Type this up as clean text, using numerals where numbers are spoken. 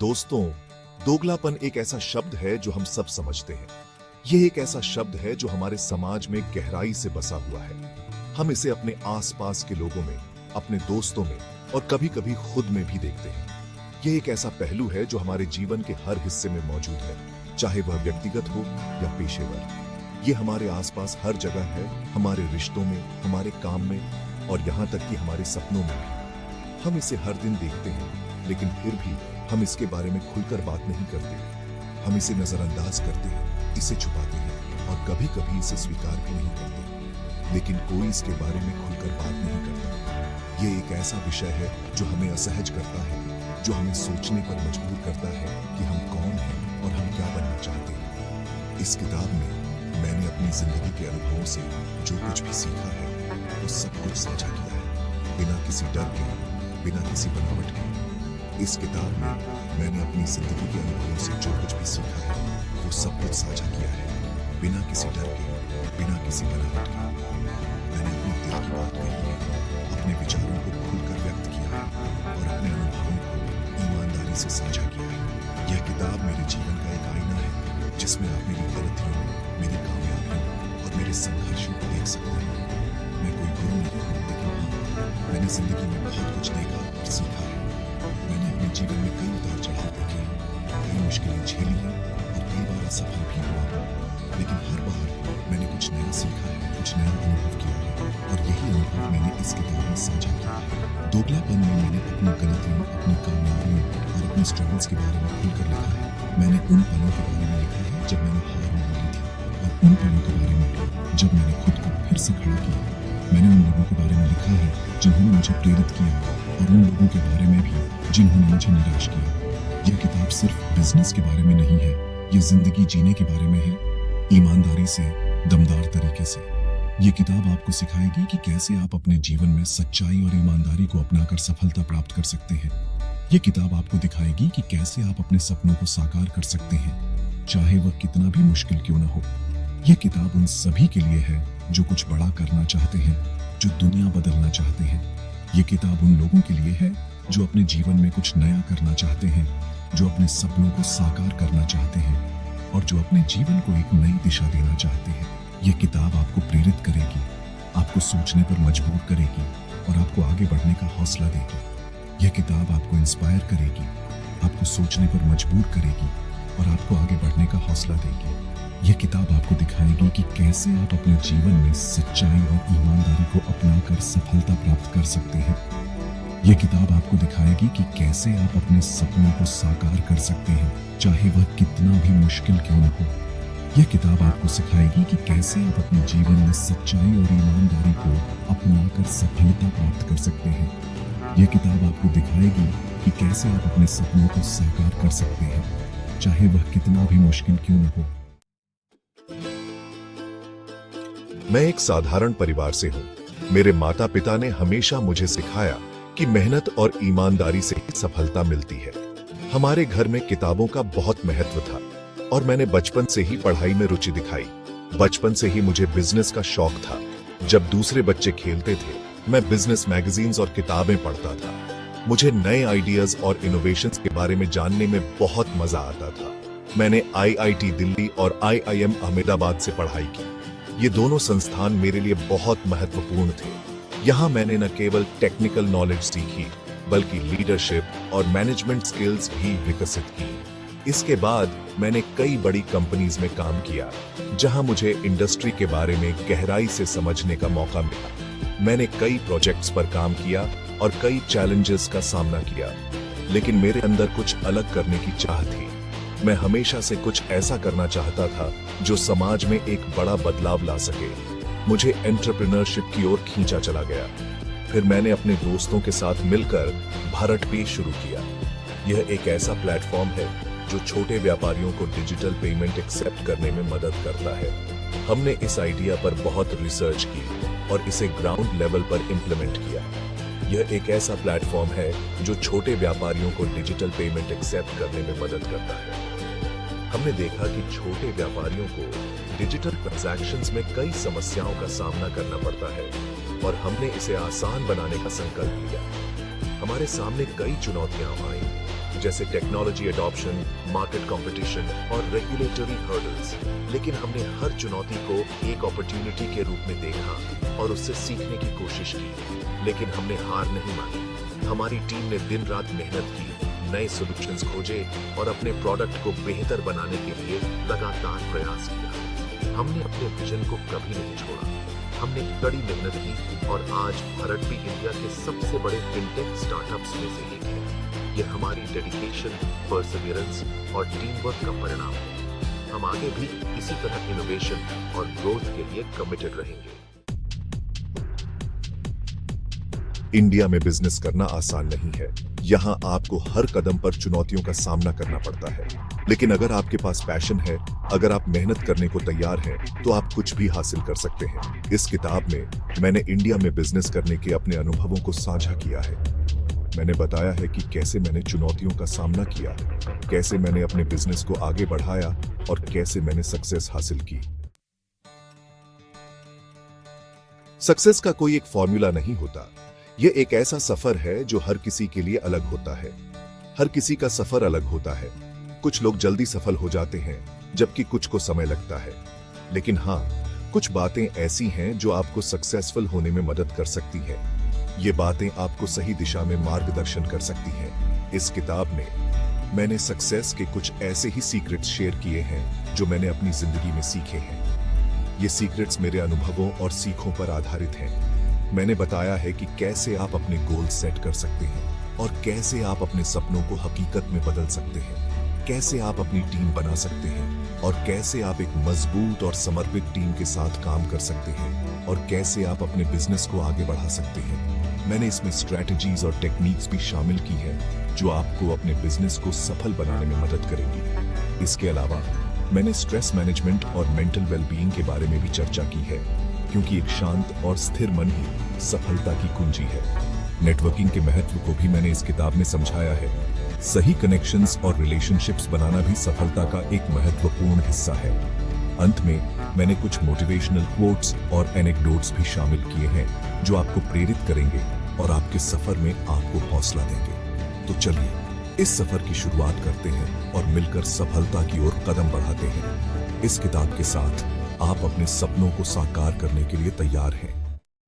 दोस्तों, दोगलापन एक ऐसा शब्द है जो हम सब समझते हैं। यह एक ऐसा शब्द है जो हमारे समाज में गहराई से बसा हुआ है। हम इसे अपने आसपास के लोगों में, अपने दोस्तों में और कभी-कभी खुद में भी देखते हैं। यह एक ऐसा पहलू है जो हमारे जीवन के हर हिस्से में मौजूद है, चाहे वह व्यक्तिगत हो या पेशेवर। यह हमारे आसपास हर जगह है, हमारे रिश्तों में, हमारे काम में और यहाँ तक कि हमारे सपनों में भी। हम इसे हर दिन देखते हैं, लेकिन फिर भी हम इसके बारे में खुलकर बात नहीं करते। हम इसे नजरअंदाज करते हैं, इसे छुपाते हैं और कभी-कभी इसे स्वीकार भी नहीं करते। लेकिन कोई इसके बारे में खुलकर बात नहीं करता। ये एक ऐसा विषय है जो हमें असहज करता है, जो हमें सोचने पर मजबूर करता है कि हम कौन हैं और हम क्या बनना चाहते हैं। इस किताब में मैंने अपनी जिंदगी के अनुभवों से जो कुछ भी सीखा है, वो सब कुछ साझा किया है, बिना किसी डर के, बिना किसी बनावट के। इस किताब में मैंने अपनी जिंदगी के अनुभवों से जो कुछ भी सीखा है, वो सब कुछ साझा किया है, बिना किसी डर के, बिना किसी बनावट के। मैंने अपने दिल की बात कही है, अपने विचारों को खुलकर व्यक्त किया है और अपने अनुभवों को ईमानदारी से साझा किया है। यह किताब मेरे जीवन का एक आईना है, जिसमें आप मेरी गलतियों, मेरी कामयाबियों और मेरे संघर्षों को देख सकते हैं। मैं कोई गुरु नहीं हूँ, लेकिन हाँ, मैंने जिंदगी में बहुत कुछ देखा और सीखा है। मैंने अपने जीवन में कई उतार चढ़ाव देखे, कई मुश्किलें झेली हैं और कई बार असफल भी हुआ, लेकिन हर बार मैंने कुछ नया सीखा है, कुछ नया अनुभव किया है और यही अनुभव मैंने इस किताब में साझा किया है। दोगलापन में मैंने अपनी गलतियों, अपनी कामयाबियों और अपने स्ट्रगल्स के बारे में खुलकर लिखा है। मैंने उन पलों के बारे में लिखा है जब मैंने हार मान ली थी और उन पलों के बारे में जब मैंने खुद को फिर से खड़ा किया। मैंने उन लोगों के बारे में लिखा है जिन्होंने मुझे प्रेरित किया और उन लोगों के बारे में भी जिन्होंने मुझे निराश किया। यह किताब सिर्फ बिजनेस के बारे में नहीं है, यह जिंदगी जीने के बारे में है, ईमानदारी से, दमदार तरीके से। यह किताब आपको सिखाएगी कि कैसे आप अपने जीवन में सच्चाई और ईमानदारी को अपनाकर सफलता प्राप्त कर सकते हैं। यह किताब आपको दिखाएगी कि कैसे आप अपने सपनों को साकार कर सकते हैं, चाहे वह कितना भी मुश्किल क्यों न हो। यह किताब उन सभी के लिए है जो कुछ बड़ा करना चाहते हैं, जो दुनिया बदलना चाहते हैं। यह किताब उन लोगों के लिए है जो अपने जीवन में कुछ नया करना चाहते हैं, जो अपने सपनों को साकार करना चाहते हैं और जो अपने जीवन को एक नई दिशा देना चाहते हैं। यह किताब आपको प्रेरित करेगी, आपको सोचने पर मजबूर करेगी और आपको आगे बढ़ने का हौसला देगी। यह किताब आपको इंस्पायर करेगी, आपको सोचने पर मजबूर करेगी और आपको आगे बढ़ने का हौसला देगी। यह किताब आपको दिखाएगी कि कैसे आप अपने जीवन में सच्चाई और ईमानदारी को अपनाकर सफलता प्राप्त कर सकते हैं। यह किताब आपको दिखाएगी कि कैसे आप अपने सपनों को साकार कर सकते हैं, चाहे वह कितना भी मुश्किल क्यों न हो। यह किताब आपको सिखाएगी कि कैसे आप अपने जीवन में सच्चाई और ईमानदारी को अपनाकर सफलता प्राप्त कर सकते हैं। यह किताब आपको दिखाएगी कि कैसे आप अपने सपनों को साकार कर सकते हैं, चाहे वह कितना भी मुश्किल क्यों न हो। मैं एक साधारण परिवार से हूँ। मेरे माता पिता ने हमेशा मुझे सिखाया कि मेहनत और ईमानदारी से ही सफलता मिलती है। हमारे घर में किताबों का बहुत महत्व था और मैंने बचपन से ही पढ़ाई में रुचि दिखाई। बचपन से ही मुझे बिजनेस का शौक था। जब दूसरे बच्चे खेलते थे, मैं बिजनेस मैगजीन्स और किताबें पढ़ता था। मुझे नए आइडियाज और इनोवेशंस के बारे में जानने में बहुत मजा आता था। मैंने IIT दिल्ली और IIM अहमदाबाद से पढ़ाई की। ये दोनों संस्थान मेरे लिए बहुत महत्वपूर्ण थे। यहाँ मैंने न केवल टेक्निकल नॉलेज सीखी, बल्कि लीडरशिप और मैनेजमेंट स्किल्स भी विकसित की। इसके बाद मैंने कई बड़ी कंपनीज में काम किया, जहां मुझे इंडस्ट्री के बारे में गहराई से समझने का मौका मिला। मैंने कई प्रोजेक्ट्स पर काम किया और कई चैलेंजेस का सामना किया, लेकिन मेरे अंदर कुछ अलग करने की चाह थी। मैं हमेशा से कुछ ऐसा करना चाहता था जो समाज में एक बड़ा बदलाव ला सके। मुझे एंटरप्रेन्योरशिप की ओर खींचा चला गया। फिर मैंने अपने दोस्तों के साथ मिलकर भारत पे शुरू किया। यह एक ऐसा प्लेटफॉर्म है जो छोटे व्यापारियों को डिजिटल पेमेंट एक्सेप्ट करने में मदद करता है। हमने इस आइडिया पर बहुत रिसर्च की और इसे ग्राउंड लेवल पर इम्प्लीमेंट किया। यह एक ऐसा प्लेटफॉर्म है जो छोटे व्यापारियों को डिजिटल पेमेंट एक्सेप्ट करने में मदद करता है। हमने देखा कि छोटे व्यापारियों को डिजिटल ट्रांजैक्शंस में कई समस्याओं का सामना करना पड़ता है और हमने इसे आसान बनाने का संकल्प लिया। हमारे सामने कई चुनौतियां आई, जैसे टेक्नोलॉजी एडॉप्शन, मार्केट कंपटीशन और रेगुलेटरी हर्डल्स। लेकिन हमने हर चुनौती को एक अपॉर्चुनिटी के रूप में देखा और उससे सीखने की कोशिश की। लेकिन हमने हार नहीं मानी। हमारी टीम ने दिन रात मेहनत की, नए सॉल्यूशंस खोजे और अपने प्रोडक्ट को बेहतर बनाने के लिए लगातार प्रयास किया। हमने अपने विजन को कभी नहीं छोड़ा। हमने कड़ी मेहनत की और आज भारत भी इंडिया के सबसे बड़े फिनटेक स्टार्टअप्स में से एक है। यह हमारी डेडिकेशन, परसिवियरेंस और टीम वर्क का परिणाम है। हम आगे भी इसी तरह इनोवेशन और ग्रोथ के लिए कमिटेड रहेंगे। इंडिया में बिजनेस करना आसान नहीं है। यहाँ आपको हर कदम पर चुनौतियों का सामना करना पड़ता है। लेकिन अगर आपके पास पैशन है, अगर आप मेहनत करने को तैयार हैं, तो आप कुछ भी हासिल कर सकते हैं। इस किताब में मैंने इंडिया में बिजनेस करने के अपने अनुभवों को साझा किया है। मैंने बताया है कि कैसे मैंने चुनौतियों का सामना किया, कैसे मैंने अपने बिजनेस को आगे बढ़ाया और कैसे मैंने सक्सेस हासिल की। सक्सेस का कोई एक फॉर्मूला नहीं होता। यह एक ऐसा सफर है जो हर किसी के लिए अलग होता है। हर किसी का सफर अलग होता है। कुछ लोग जल्दी सफल हो जाते हैं, जबकि कुछ को समय लगता है। लेकिन हाँ, कुछ बातें ऐसी हैं जो आपको सक्सेसफुल होने में मदद कर सकती हैं। ये बातें आपको सही दिशा में मार्गदर्शन कर सकती हैं। इस किताब में मैंने सक्सेस के कुछ ऐसे ही सीक्रेट्स शेयर किए हैं जो मैंने अपनी जिंदगी में सीखे हैं। ये सीक्रेट्स मेरे अनुभवों और सीखों पर आधारित हैं। मैंने बताया है कि कैसे आप अपने गोल सेट कर सकते हैं और कैसे आप अपने सपनों को हकीकत में बदल सकते हैं, कैसे आप अपनी टीम बना सकते हैं और कैसे आप एक मजबूत और समर्पित टीम के साथ काम कर सकते हैं और कैसे आप अपने बिजनेस को आगे बढ़ा सकते हैं। मैंने इसमें स्ट्रैटेजीज और टेक्निक्स भी शामिल की हैं जो आपको अपने बिजनेस को सफल बनाने में मदद करेंगी। इसके अलावा मैंने स्ट्रेस मैनेजमेंट और मेंटल वेलबीइंग के बारे में भी चर्चा की है, क्योंकि एक शांत और स्थिर मन ही सफलता की कुंजी है। नेटवर्किंग के महत्व को भी मैंने इस किताब में समझाया है। सही कनेक्शंस और रिलेशनशिप्स बनाना भी सफलता का एक महत्वपूर्ण हिस्सा है। अंत में मैंने कुछ मोटिवेशनल कोट्स और एनेक्डोट्स भी शामिल किए हैं जो आपको प्रेरित करेंगे और आपके सफर में आपको हौसला देंगे। तो चलिए इस सफर की शुरुआत करते हैं और मिलकर सफलता की ओर कदम बढ़ाते हैं। इस किताब के साथ आप अपने सपनों को साकार करने के लिए तैयार हैं।